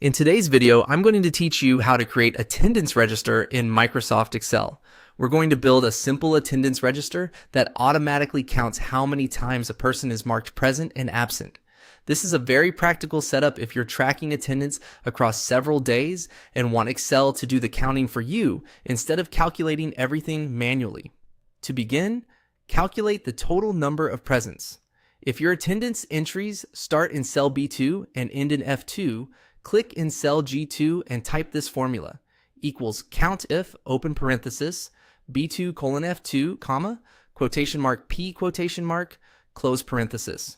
In today's video, I'm going to teach you how to create attendance register in Microsoft Excel. We're going to build a simple attendance register that automatically counts how many times a person is marked present and absent. This is a very practical setup if you're tracking attendance across several days and want Excel to do the counting for you instead of calculating everything manually. To begin, calculate the total number of presents. If your attendance entries start in cell B2 and end in F2, click in cell G2 and type this formula, equals COUNTIF, open parenthesis, B2 colon F2, comma, quotation mark P quotation mark, close parenthesis.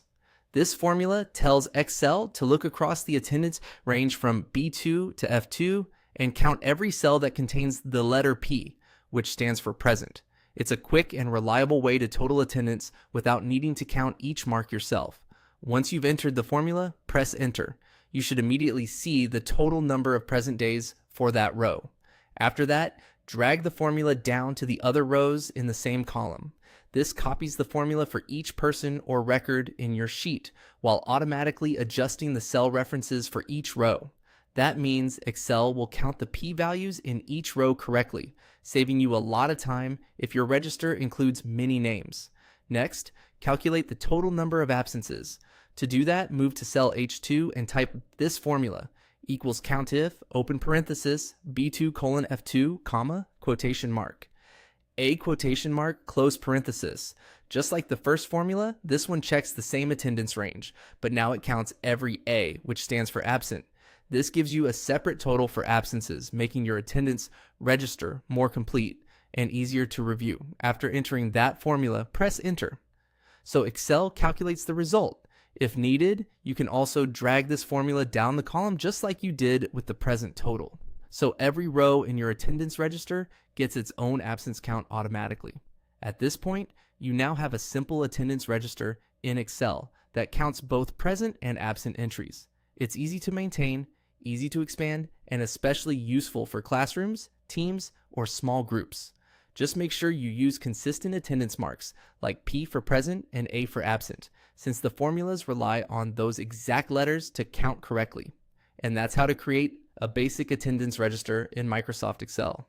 This formula tells Excel to look across the attendance range from B2 to F2 and count every cell that contains the letter P, which stands for present. It's a quick and reliable way to total attendance without needing to count each mark yourself. Once you've entered the formula, press enter. You should immediately see the total number of present days for that row. After that, drag the formula down to the other rows in the same column. This copies the formula for each person or record in your sheet while automatically adjusting the cell references for each row. That means Excel will count the p-values in each row correctly, saving you a lot of time if your register includes many names. Next, calculate the total number of absences. To do that, move to cell H2 and type this formula, equals COUNTIF, open parenthesis, B2 colon F2, comma, quotation mark. A quotation mark, close parenthesis. Just like the first formula, this one checks the same attendance range, but now it counts every A, which stands for absent. This gives you a separate total for absences, making your attendance register more complete and easier to review. After entering that formula, press enter. So Excel calculates the result. If needed, you can also drag this formula down the column just like you did with the present total. So every row in your attendance register gets its own absence count automatically. At this point, you now have a simple attendance register in Excel that counts both present and absent entries. It's easy to maintain, easy to expand, and especially useful for classrooms, teams, or small groups. Just make sure you use consistent attendance marks like P for present and A for absent, since the formulas rely on those exact letters to count correctly. And that's how to create a basic attendance register in Microsoft Excel.